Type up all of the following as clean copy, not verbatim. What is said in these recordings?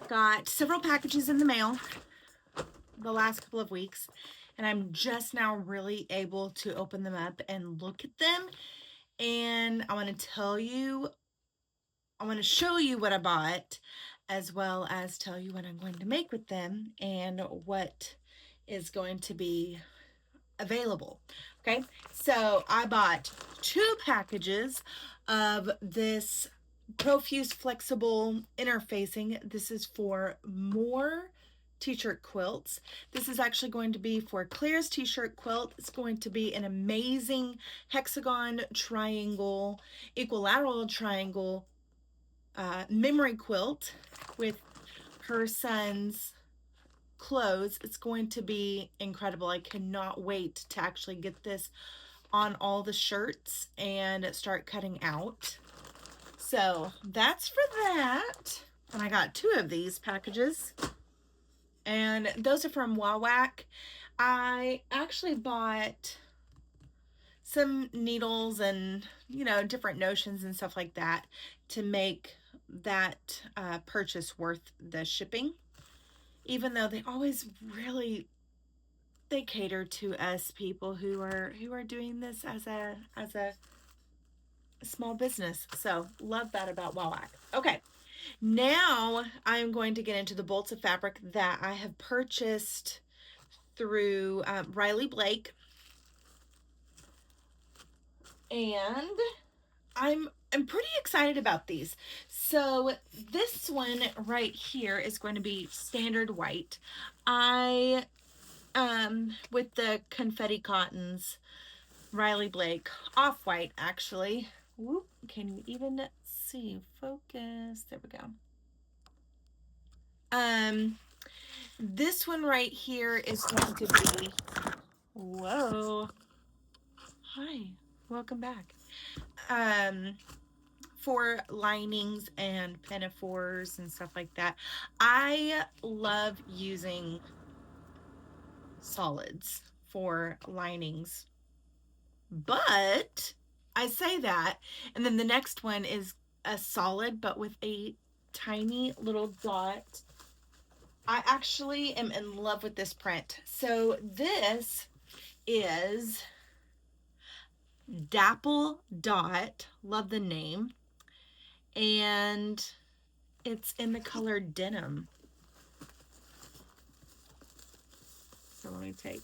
got several packages in the mail the last couple of weeks, and I'm just now really able to open them up and look at them. And I want to show you what I bought, as well as tell you what I'm going to make with them and what is going to be available. Okay, so I bought 2 packages of this Profuse Flexible Interfacing. This is for more t-shirt quilts. This is actually going to be for Claire's t-shirt quilt. It's going to be an amazing hexagon triangle, equilateral triangle memory quilt with her son's clothes. It's going to be incredible. I cannot wait to actually get this on all the shirts and start cutting out. So that's for that. And I got 2 of these packages, and those are from Wawak. I actually bought some needles and different notions and stuff like that to make that purchase worth the shipping, even though they always really they cater to us people who are doing this as a small business. So love that about Wawak. Okay, now I'm going to get into the bolts of fabric that I have purchased through Riley Blake, and I'm pretty excited about these. So this one right here is going to be standard white. I with the confetti cottons, Riley Blake off-white actually. Whoop, can you even see? Focus. There we go. This one right here is going to be, whoa, hi, welcome back. For linings and pinafores and stuff like that. I love using solids for linings, but I say that, and then the next one is a solid but with a tiny little dot. I actually am in love with this print. So this is Dapple Dot, love the name, and it's in the color denim. So let me take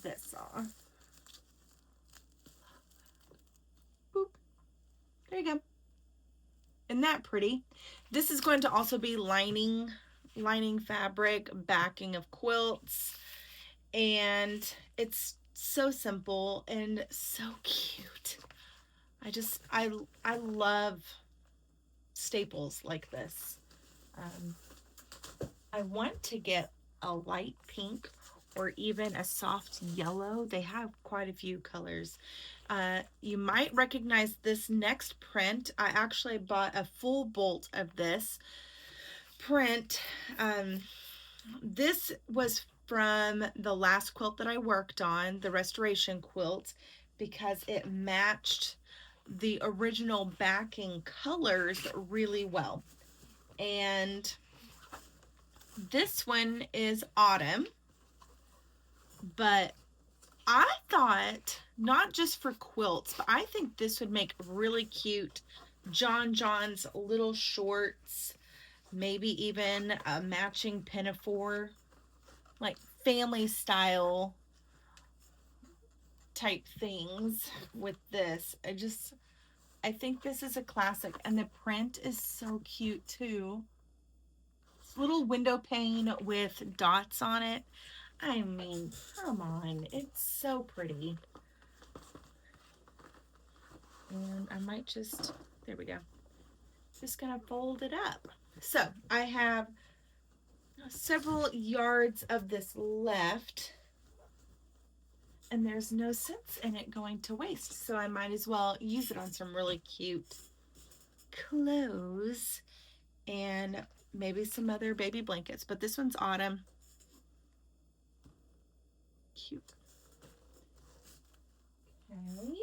this off. Boop. There you go. Isn't that pretty? This is going to also be lining fabric, backing of quilts, and it's so simple and so cute. I love staples like this. I want to get a light pink or even a soft yellow. They have quite a few colors. You might recognize this next print. I actually bought a full bolt of this print. This was from the last quilt that I worked on, the restoration quilt, because it matched the original backing colors really well. And this one is autumn, but I thought not just for quilts, but I think this would make really cute John John's little shorts, maybe even a matching pinafore, like family style type things with this. I think this is a classic, and the print is so cute too. This little window pane with dots on it. I mean, come on, it's so pretty. And I might just, there we go. Just gonna fold it up. So I have several yards of this left, and there's no sense in it going to waste, so I might as well use it on some really cute clothes and maybe some other baby blankets. But this one's autumn. Cute. Okay.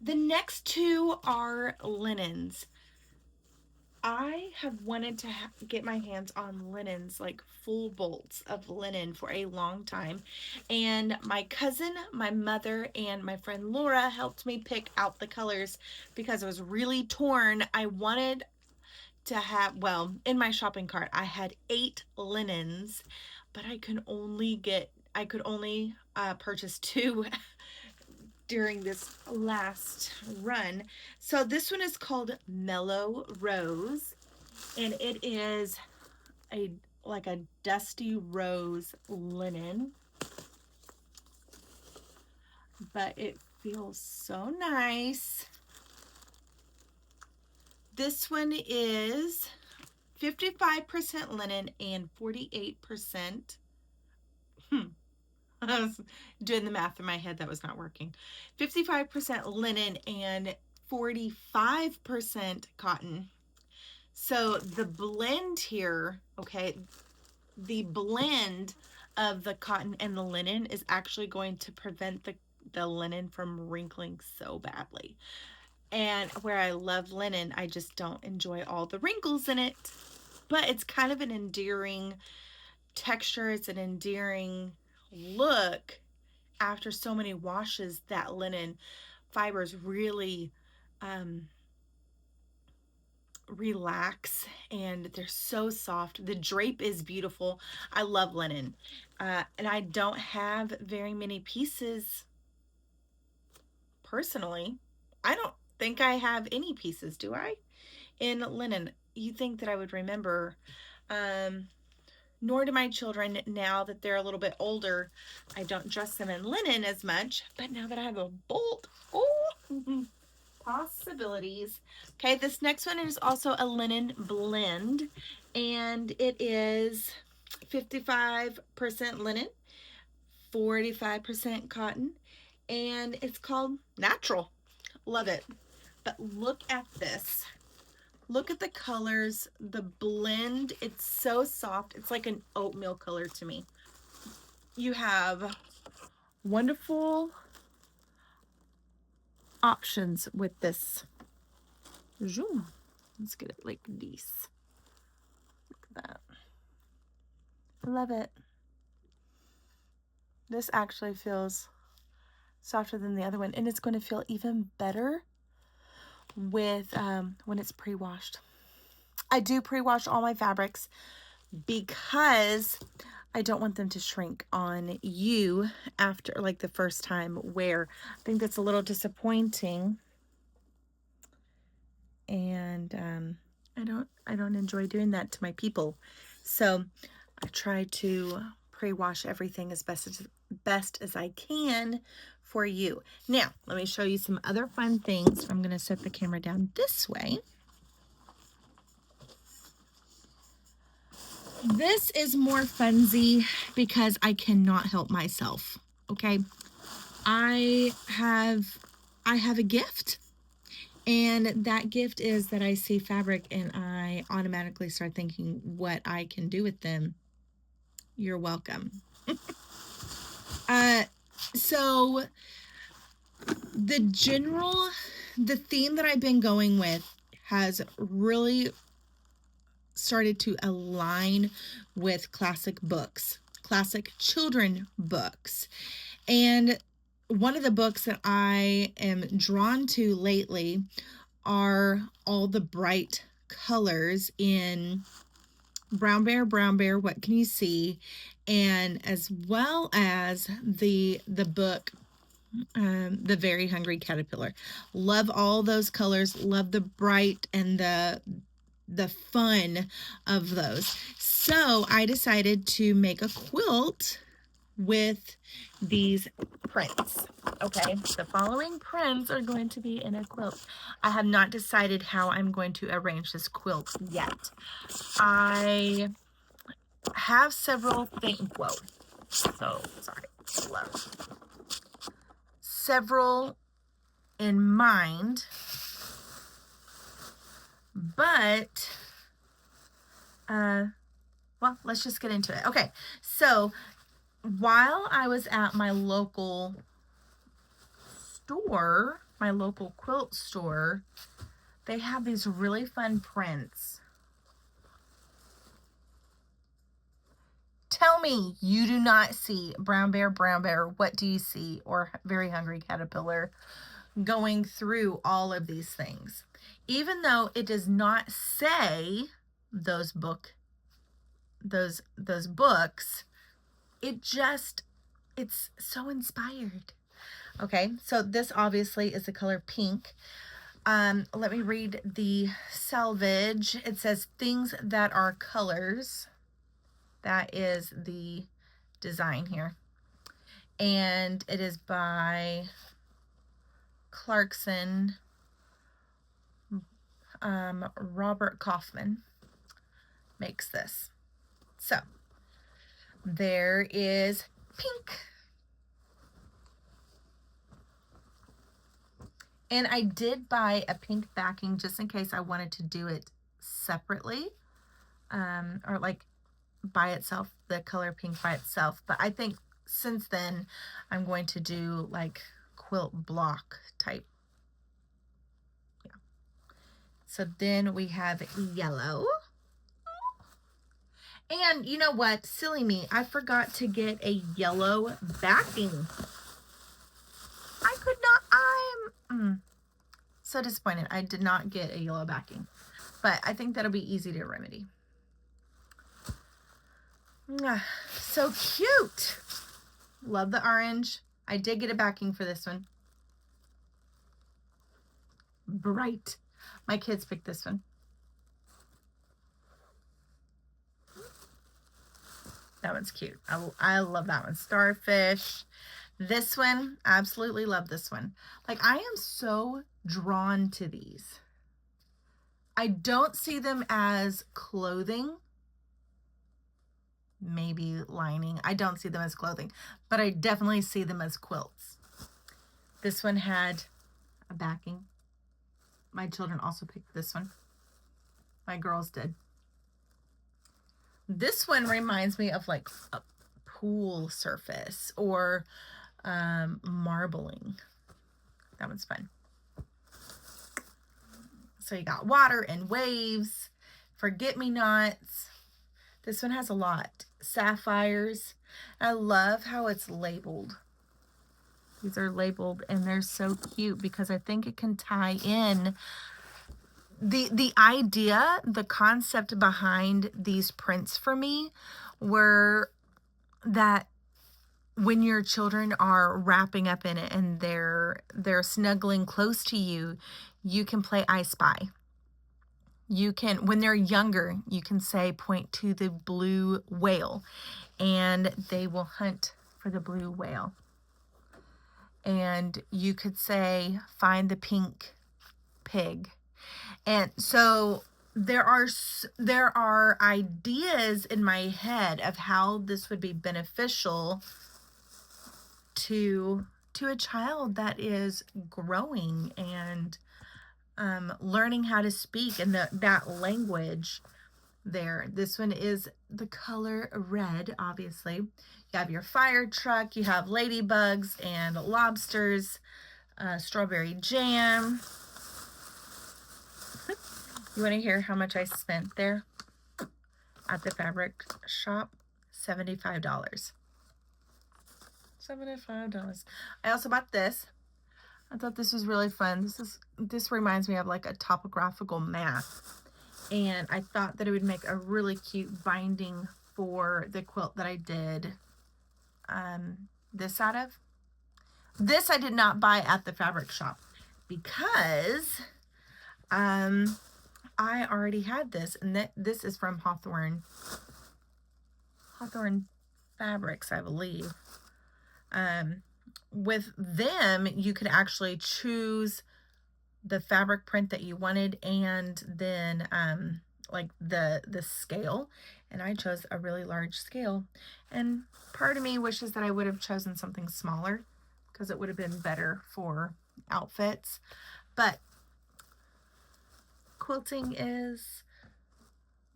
The next 2 are linens. I have wanted to get my hands on linens, like full bolts of linen, for a long time. And my cousin, my mother, and my friend Laura helped me pick out the colors because I was really torn. I wanted to have, well, in my shopping cart, I had 8 linens, but I could only purchase 2 during this last run. So this one is called Mellow Rose, and it is a like a dusty rose linen, but it feels so nice. This one is 55% linen and 48%. I was doing the math in my head, that was not working. 55% linen and 45% cotton. So the blend here, okay, the blend of the cotton and the linen is actually going to prevent the linen from wrinkling so badly. And where I love linen, I just don't enjoy all the wrinkles in it. But it's kind of an endearing texture. It's an endearing look. After so many washes, that linen fibers really relax, and they're so soft. The drape is beautiful. I love linen. And I don't have very many pieces personally. I don't think I have any pieces, do I? In linen. You think that I would remember. Nor do my children. Now that they're a little bit older, I don't dress them in linen as much. But now that I have a bolt, oh, possibilities. Okay, this next one is also a linen blend, and it is 55% linen, 45% cotton, and it's called Natural. Love it. But look at this. Look at the colors, the blend. It's so soft. It's like an oatmeal color to me. You have wonderful options with this. Zoom. Let's get it like this. Look at that. I love it. This actually feels softer than the other one, and it's going to feel even better with when it's pre-washed. I do pre-wash all my fabrics because I don't want them to shrink on you after like the first time wear. I think that's a little disappointing, and I don't enjoy doing that to my people. So I try to pre-wash everything as best as I can for you. Now, let me show you some other fun things. I'm going to set the camera down this way. This is more funsy because I cannot help myself. Okay. I have a gift, and that gift is that I see fabric and I automatically start thinking what I can do with them. You're welcome. So the theme that I've been going with has really started to align with classic books, classic children books. And one of the books that I am drawn to lately are all the bright colors in Brown Bear, What Can You See? And as well as the book, The Very Hungry Caterpillar. Love all those colors. Love the bright and the fun of those. So I decided to make a quilt with these prints. Okay, the following prints are going to be in a quilt. I have not decided how I'm going to arrange this quilt yet. I have several things, several in mind, but well, let's just get into it. Okay, so while I was at my local store, my local quilt store, they have these really fun prints. Tell me you do not see brown bear, what do you see? Or very hungry caterpillar going through all of these things. Even though it does not say those books, it's so inspired. Okay, so this obviously is the color pink. Let me read the selvage. It says things that are colors. That is the design here. And it is by Clarkson, Robert Kaufman makes this. So there is pink. And I did buy a pink backing just in case I wanted to do it separately, or like by itself, the color pink by itself. But I think since then I'm going to do like quilt block type. Yeah. So then we have yellow. And you know what? Silly me. I forgot to get a yellow backing. I could not. I'm so disappointed. I did not get a yellow backing. But I think that'll be easy to remedy. So cute. Love the orange. I did get a backing for this one. Bright. My kids picked this one. That one's cute. I love that one. Starfish. This one, absolutely love this one. Like, I am so drawn to these. I don't see them as clothing. Maybe lining. I don't see them as clothing, but I definitely see them as quilts. This one had a backing. My children also picked this one. My girls did. This one reminds me of like a pool surface or marbling. That one's fun. So you got water and waves, forget-me-nots. This one has a lot. Sapphires. I love how it's labeled. These are labeled and they're so cute because I think it can tie in the idea, the concept behind these prints for me were that when your children are wrapping up in it and they're snuggling close to you, you can play I Spy. You can, when they're younger, you can say, point to the blue whale, and they will hunt for the blue whale. And you could say, find the pink pig. And so there are ideas in my head of how this would be beneficial to a child that is growing and learning how to speak and that language there. This one is the color red, obviously. You have your fire truck, you have ladybugs and lobsters, strawberry jam. You want to hear how much I spent there at the fabric shop? $75. $75. I also bought this. I thought this was really fun. This reminds me of like a topographical map. And I thought that it would make a really cute binding for the quilt that I did this out of. This I did not buy at the fabric shop because I already had this, and this is from Hawthorne Fabrics, I believe. With them, you could actually choose the fabric print that you wanted and then like the scale, and I chose a really large scale, and part of me wishes that I would have chosen something smaller because it would have been better for outfits. But quilting is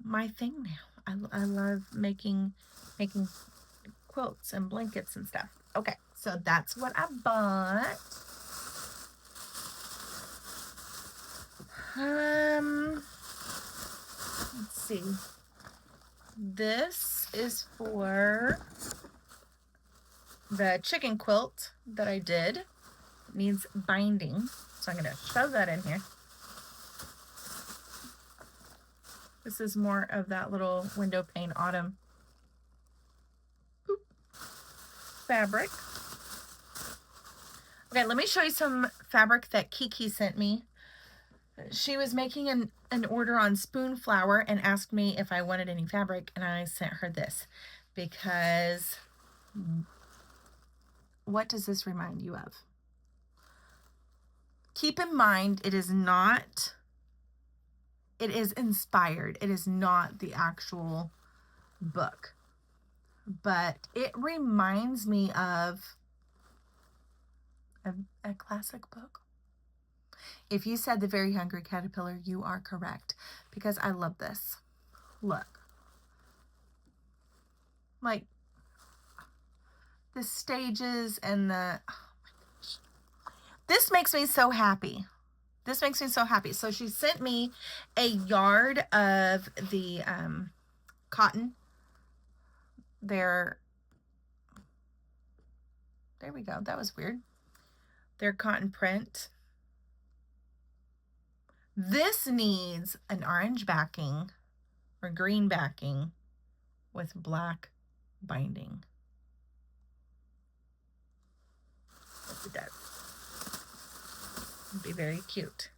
my thing now. I love making quilts and blankets and stuff. Okay, so that's what I bought. Let's see. This is for the chicken quilt that I did. It needs binding, so I'm gonna shove that in here. This is more of that little window pane autumn fabric. Okay, let me show you some fabric that Kiki sent me. She was making an order on Spoonflower and asked me if I wanted any fabric, and I sent her this because what does this remind you of? Keep in mind, it is inspired. It is not the actual book, but it reminds me of a classic book. If you said The Very Hungry Caterpillar, you are correct, because I love this. Look. Like the stages and the, oh my gosh. This makes me so happy. This makes me so happy. So she sent me a yard of the cotton. There we go. That was weird. Their cotton print. This needs an orange backing or green backing with black binding. Yes, it does. It'd be very cute.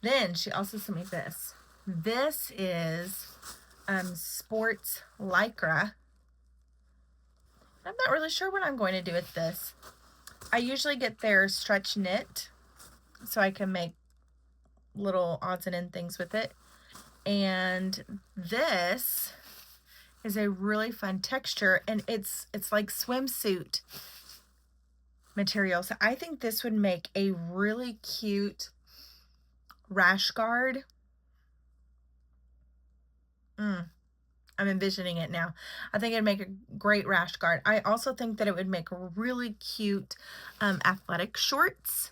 Then she also sent me this. This is sports lycra. I'm not really sure what I'm going to do with this. I usually get their stretch knit so I can make little odds and end things with it. And this is a really fun texture, and it's like swimsuit material. So I think this would make a really cute rash guard. I'm envisioning it now. I think it'd make a great rash guard. I also think that it would make really cute athletic shorts,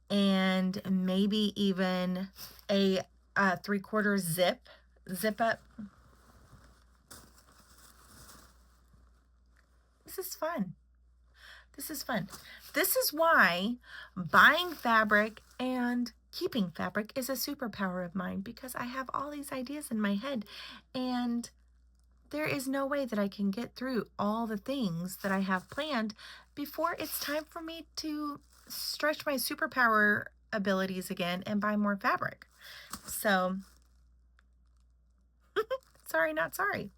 and maybe even a 3/4 zip up. This is fun. This is fun. This is why buying fabric and keeping fabric is a superpower of mine, because I have all these ideas in my head, and there is no way that I can get through all the things that I have planned before it's time for me to stretch my superpower abilities again and buy more fabric. So, sorry, not sorry.